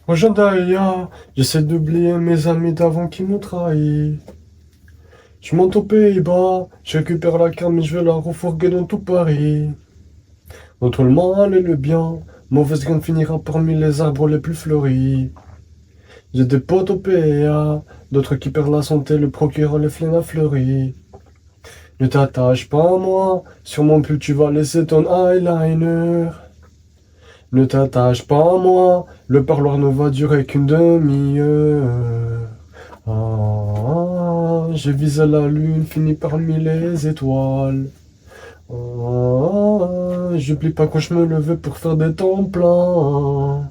Rejoins j'essaie d'oublier mes amis d'avant qui m'ont trahi. Je monte aux Pays-Bas, je récupère la carte mais je vais la refourguer dans tout Paris. Entre le mal et le bien, mauvaise graine finira parmi les arbres les plus fleuris. J'ai des potes au PA, d'autres qui perdent la santé, le procureur les flènes a fleuri. Ne t'attache pas à moi, sur mon pull tu vas laisser ton eyeliner. Ne t'attache pas à moi, le parloir ne va durer qu'une demi-heure. J'ai visé la lune, fini parmi les étoiles. J'oublie pas quand je me levais pour faire des temps pleins.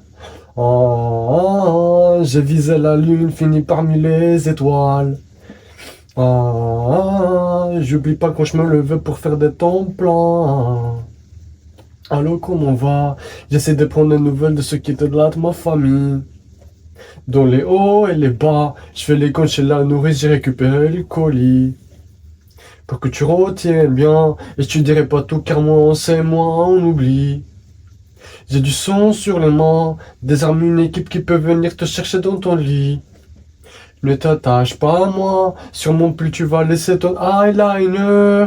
J'ai visé la lune, fini parmi les étoiles. J'oublie pas quand je me levais pour faire des temps pleins. Allô, comment va? J'essaie de prendre des nouvelles de ceux qui étaient de là de ma famille. Dans les hauts et les bas, je fais les comptes chez la nourrice, j'ai récupéré le colis. Pour que tu retiennes bien, et je te dirai pas tout car moi, c'est moi, on oublie. J'ai du sang sur les mains, des armes, une équipe qui peut venir te chercher dans ton lit. Ne t'attache pas à moi, sur mon pull tu vas laisser ton eyeliner.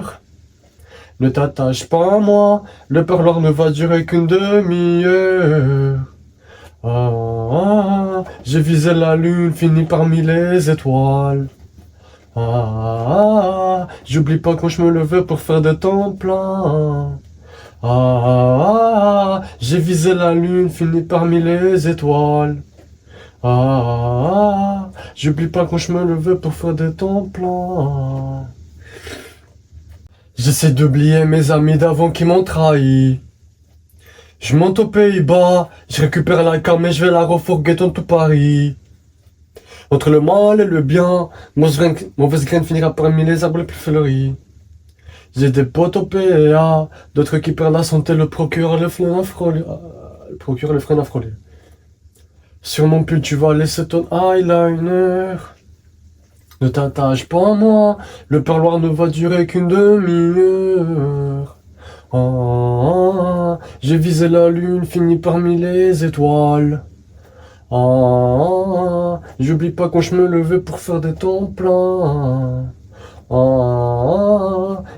Ne t'attache pas à moi, le parloir ne va durer qu'une demi-heure. J'ai visé la lune, fini parmi les étoiles. J'oublie pas quand je me levais pour faire des temps pleins. J'ai visé la lune, fini parmi les étoiles. J'oublie pas quand je me levais pour faire des temps pleins. J'essaie d'oublier mes amis d'avant qui m'ont trahi. Je monte aux Pays-Bas, je récupère la cam et je vais la refourguer dans tout Paris. Entre le mal et le bien, mauvaise graine finira parmi les arbres les plus fleuris. J'ai des potes au PA, d'autres qui perdent la santé, le procureur les freine à frôler. Le procureur les freine à frôler. Sur mon pull tu vas laisser ton eyeliner. Ne t'attache pas à moi, le parloir ne va durer qu'une demi-heure. J'ai visé la lune, fini parmi les étoiles. J'oublie pas quand je me levais pour faire des temps pleins.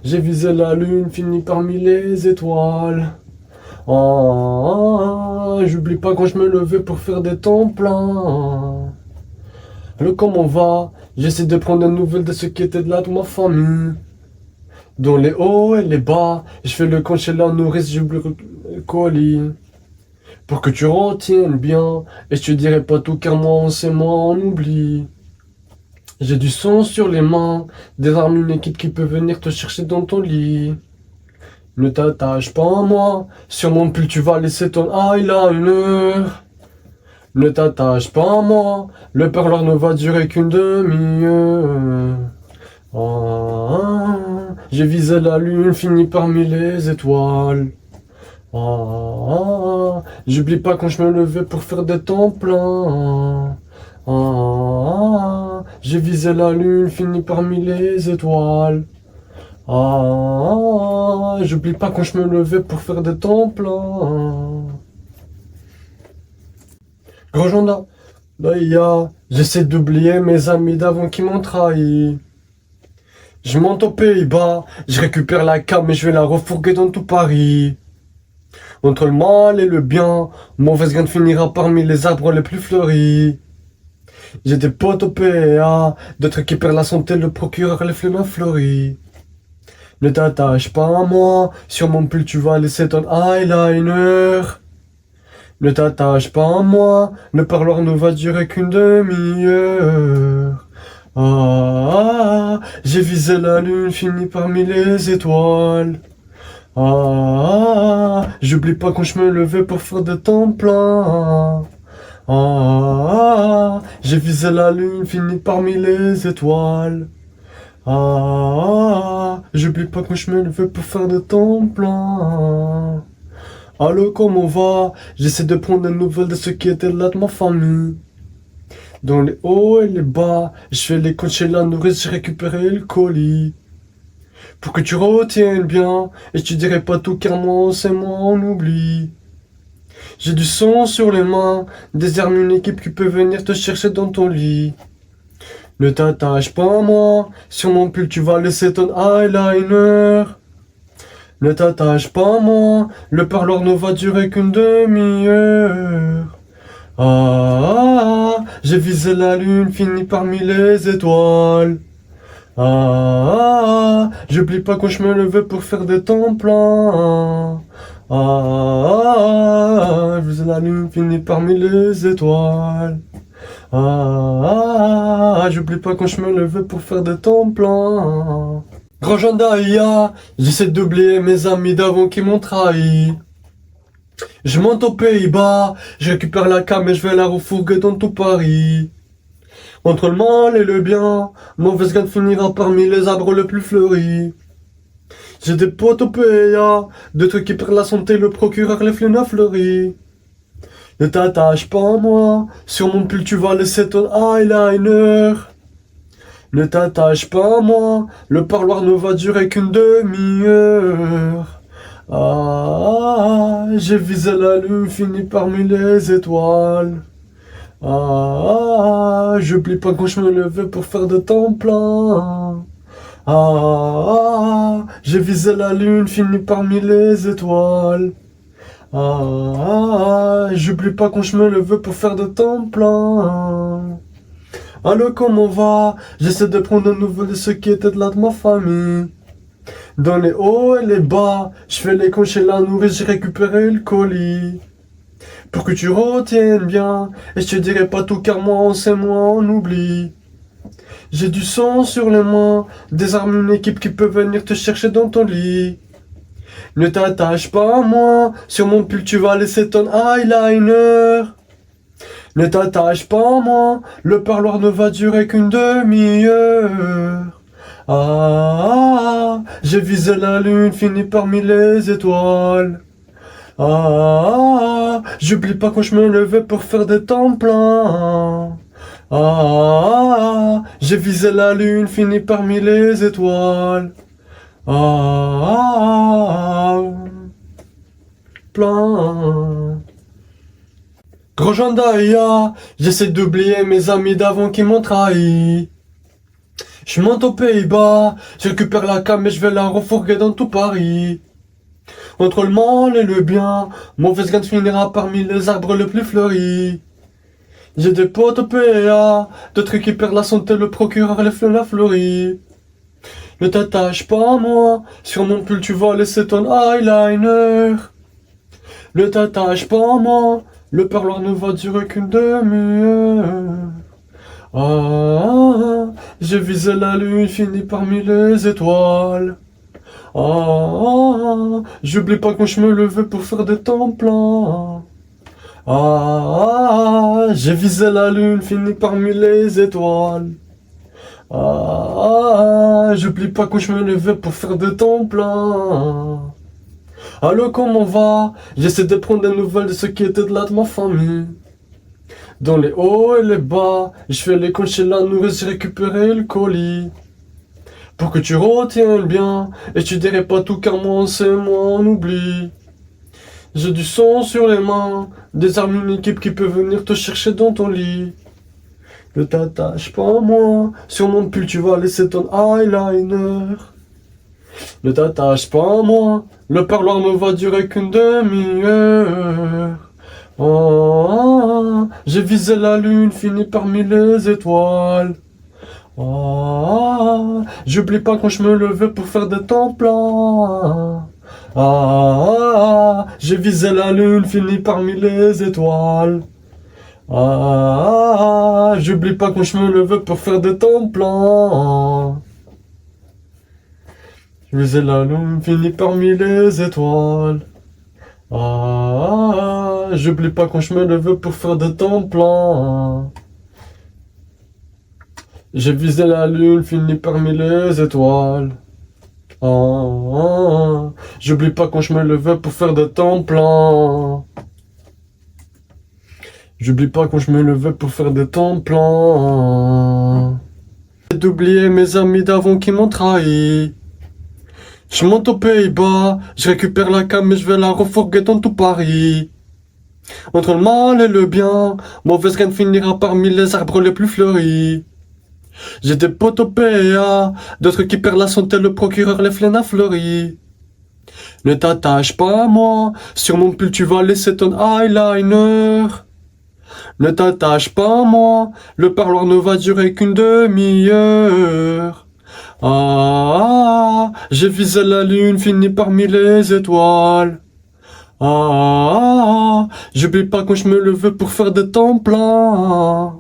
J'ai visé la lune, fini parmi les étoiles. J'oublie pas quand je me levais pour faire des temps pleins. Le comment va? J'essaie de prendre des nouvelles de ceux qui étaient de là de ma famille. Dans les hauts et les bas, je fais le compte chez la nourrice, j'oublie le colis. Pour que tu retiennes bien, et je te dirai pas tout car moi, c'est moi, on oublie. J'ai du sang sur les mains, des armes, une équipe qui peut venir te chercher dans ton lit. Ne t'attache pas à moi, sur mon pull tu vas laisser ton eyeliner. Ne t'attache pas à moi, le parloir ne va durer qu'une demi-heure. J'ai visé la lune, fini parmi les étoiles. J'oublie pas quand je me levais pour faire des temps pleins. J'ai visé la lune, fini parmi les étoiles. J'oublie pas quand je me levais pour faire des temps pleins. Grand Janda, j'essaie d'oublier mes amis d'avant qui m'ont trahi. Je monte aux Pays-Bas, je récupère la cam et je vais la refourguer dans tout Paris. Entre le mal et le bien, mauvaise graine finira parmi les arbres les plus fleuris. J'ai des potes au PA, d'autres qui perdent la santé, le procureur les flènes a fleuri. Ne t'attache pas à moi, sur mon pull tu vas laisser ton eyeliner. Ne t'attache pas à moi, le parloir ne va durer qu'une demi-heure. J'ai visé la lune, fini parmi les étoiles. J'oublie pas quand je me levais pour faire des temps pleins. J'ai visé la lune, fini parmi les étoiles. J'oublie pas quand je me levais pour faire des temps pleins. Allô, comment va? J'essaie de prendre des nouvelles de ceux qui étaient là de ma famille. Dans les hauts et les bas, je fais les comptes chez la nourrice, j'ai récupéré le colis. Pour que tu retiennes bien, et je te dirai pas tout car moi, c'est moi, on oublie. J'ai du sang sur les mains, désarme une équipe qui peut venir te chercher dans ton lit. Ne t'attache pas à moi, sur mon pull tu vas laisser ton eyeliner. Ne t'attache pas à moi, le parloir ne va durer qu'une demi-heure. J'ai visé la lune, fini parmi les étoiles. J'oublie pas quand je me levais pour faire des temps pleins. Je visé la lune, fini parmi les étoiles. J'oublie pas quand je me levais pour faire des temps pleins. Grand Jandaïa, j'essaie d'oublier mes amis d'avant qui m'ont trahi. Je monte aux Pays-Bas, je récupère la cam et je vais la refourguer dans tout Paris. Entre le mal et le bien, mauvaise gagne finira parmi les arbres les plus fleuris. J'ai des potes au PA, de trucs qui perdent la santé, le procureur les fleurs fleuris. Ne t'attache pas à moi, sur mon pull tu vas laisser ton eyeliner. Ne t'attache pas à moi, le parloir ne va durer qu'une demi-heure. J'ai visé la lune, fini parmi les étoiles. J'oublie pas quand je me levais pour faire de temps plein. J'ai visé la lune, fini parmi les étoiles. J'oublie pas quand je me levais pour faire de temps plein. Allô, comment va? J'essaie de prendre des nouvelles de ceux qui étaient de là de ma famille. Dans les hauts et les bas, je fais les cons chez la nourrice, j'ai récupéré le colis. Pour que tu retiennes bien, et je te dirai pas tout car moi, c'est moi, on oublie. J'ai du sang sur les mains, désarme une équipe qui peut venir te chercher dans ton lit. Ne t'attache pas à moi, sur mon pull tu vas laisser ton eyeliner. Ne t'attache pas à moi, le parloir ne va durer qu'une demi-heure. J'ai visé la lune, fini parmi les étoiles. J'oublie pas quand je me levais pour faire des temps pleins. J'ai visé la lune, fini parmi les étoiles. Plein. Gros Jandaïa, j'essaie d'oublier mes amis d'avant qui m'ont trahi. Je monte aux Pays-Bas, je récupère la cam et je vais la refourguer dans tout Paris. Entre le mal et le bien, mauvaise gagne finira parmi les arbres les plus fleuris. J'ai des potes au PA, de trucs qui perdent la santé, le procureur les fleurs fleuris. Ne t'attache pas à moi, sur mon pull tu vas laisser ton eyeliner. Ne t'attache pas à moi, le parloir ne va durer qu'une demi-heure. J'ai visé la lune, fini parmi les étoiles. J'oublie pas quand je me levais pour faire des temps pleins. J'ai visé la lune, fini parmi les étoiles. J'oublie pas quand je me levais pour faire des temps pleins. Allô, comment va? J'essaie de prendre des nouvelles de ceux qui étaient de là de ma famille. Dans les hauts et les bas, je fais les cons chez la nourrice, j'ai récupéré le colis. Pour que tu retiennes bien, et tu dirais pas tout car moi, c'est moi, on oublie. J'ai du sang sur les mains, désarme une équipe qui peut venir te chercher dans ton lit. Ne t'attache pas à moi, sur mon pull tu vas laisser ton eyeliner. Ne t'attache pas à moi, le parloir ne va durer qu'une demi-heure. J'ai visé la lune, fini parmi les étoiles. J'oublie pas quand je me levais pour faire des temps pleins. J'ai visé la lune, fini parmi les étoiles. J'oublie pas quand je me levais pour faire des temps pleins. J'ai visé la lune, fini parmi les étoiles. J'oublie pas quand je me levais pour faire des temps pleins. J'ai visé la lune, fini parmi les étoiles. J'oublie pas quand je me levais pour faire des temps pleins. J'oublie pas quand je me levais pour faire des temps pleins. J'ai d'oublier mes amis d'avant qui m'ont trahi. Je monte aux Pays-Bas, je récupère la cam et je vais la refourguer dans tout Paris. Entre le mal et le bien, mauvaise graine finira parmi les arbres les plus fleuris. J'ai des potes au PA, d'autres qui perdent la santé, le procureur les flènes à fleuris. Ne t'attache pas à moi, sur mon pull tu vas laisser ton eyeliner. Ne t'attache pas à moi, le parloir ne va durer qu'une demi-heure. J'ai visé la lune, fini parmi les étoiles. J'oublie pas quand je me levais pour faire des temps plats.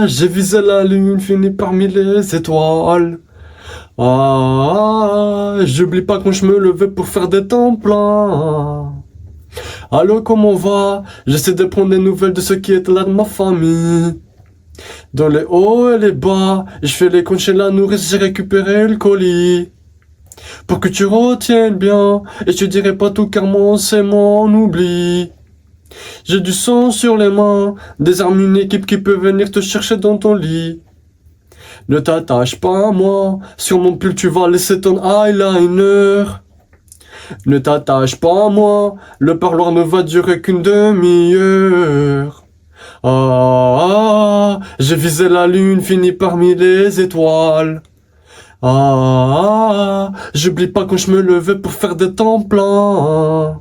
J'ai visé la lune, fini parmi les étoiles. J'oublie pas quand je me levais pour faire des temps plats. Allô, comment va? J'essaie de prendre des nouvelles de ceux qui étaient là de ma famille. Dans les hauts et les bas, je fais les comptes chez la nourrice, j'ai récupéré le colis. Pour que tu retiennes bien, et je te dirai pas tout car mon c'est mon oubli. J'ai du sang sur les mains, des armes, une équipe qui peut venir te chercher dans ton lit. Ne t'attache pas à moi, sur mon pull tu vas laisser ton eyeliner. Ne t'attache pas à moi, le parloir ne va durer qu'une demi-heure. J'ai visé la lune, fini parmi les étoiles. J'oublie pas quand je me levais pour faire des temps plats.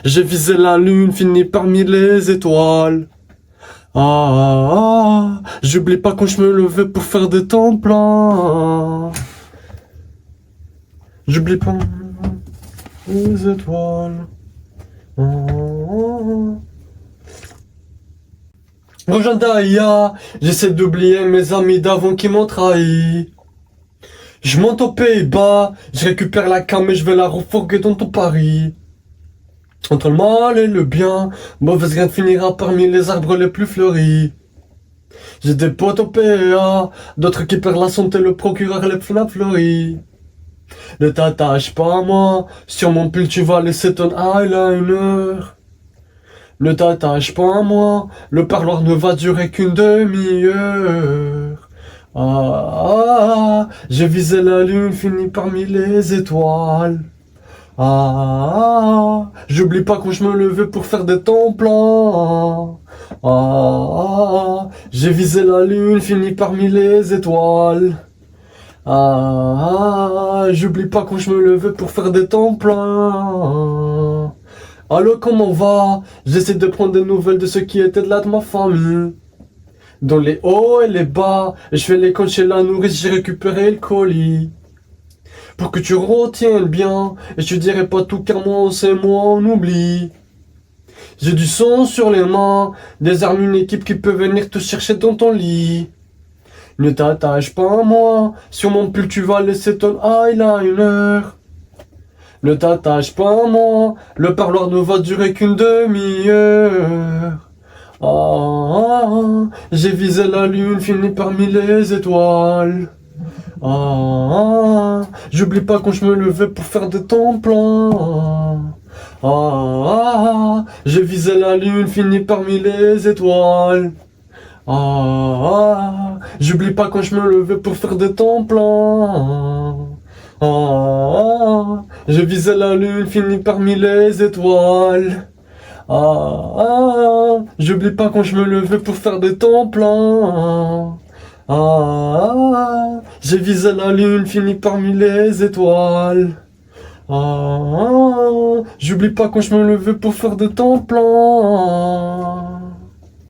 J'ai visé la lune, fini parmi les étoiles. J'oublie pas quand je me levais pour faire des temps plats. J'oublie pas les étoiles. Rejoins Daya, j'essaie d'oublier mes amis d'avant qui m'ont trahi. Je monte aux Pays-Bas, je récupère la cam et je vais la refourguer dans ton Paris. Entre le mal et le bien, mauvaise graine finira parmi les arbres les plus fleuris. J'ai des potes au PA, d'autres qui perdent la santé, le procureur les fleurs fleuris. Ne t'attache pas à moi, sur mon pull tu vas laisser ton eyeliner. Ne t'attache pas à moi, le parloir ne va durer qu'une demi-heure. J'ai visé la lune, fini parmi les étoiles. J'oublie pas quand je me levais pour faire des temps plats. J'ai visé la lune, fini parmi les étoiles. J'oublie pas quand je me levais pour faire des temps plats. Allô, comment va? J'essaie de prendre des nouvelles de ceux qui étaient de là de ma famille. Dans les hauts et les bas, je fais les comptes chez la nourrice, j'ai récupéré le colis. Pour que tu retiennes bien, et je te dirai pas tout car moi c'est moi on oublie. J'ai du sang sur les mains, des armes, une équipe qui peut venir te chercher dans ton lit. Ne t'attache pas à moi, sur mon pull tu vas laisser ton eyeliner. Ne t'attache pas à moi, le parloir ne va durer qu'une demi-heure. J'ai visé la lune, fini parmi les étoiles. J'oublie pas quand je me levais pour faire des temps plats. J'ai visé la lune, fini parmi les étoiles. J'oublie pas quand je me levais pour faire des temps plats. J'ai visé la lune, fini parmi les étoiles. J'oublie pas quand je me levais pour faire des temps plats. J'ai visé la lune, fini parmi les étoiles. J'oublie pas quand je me levais pour faire des temps plats.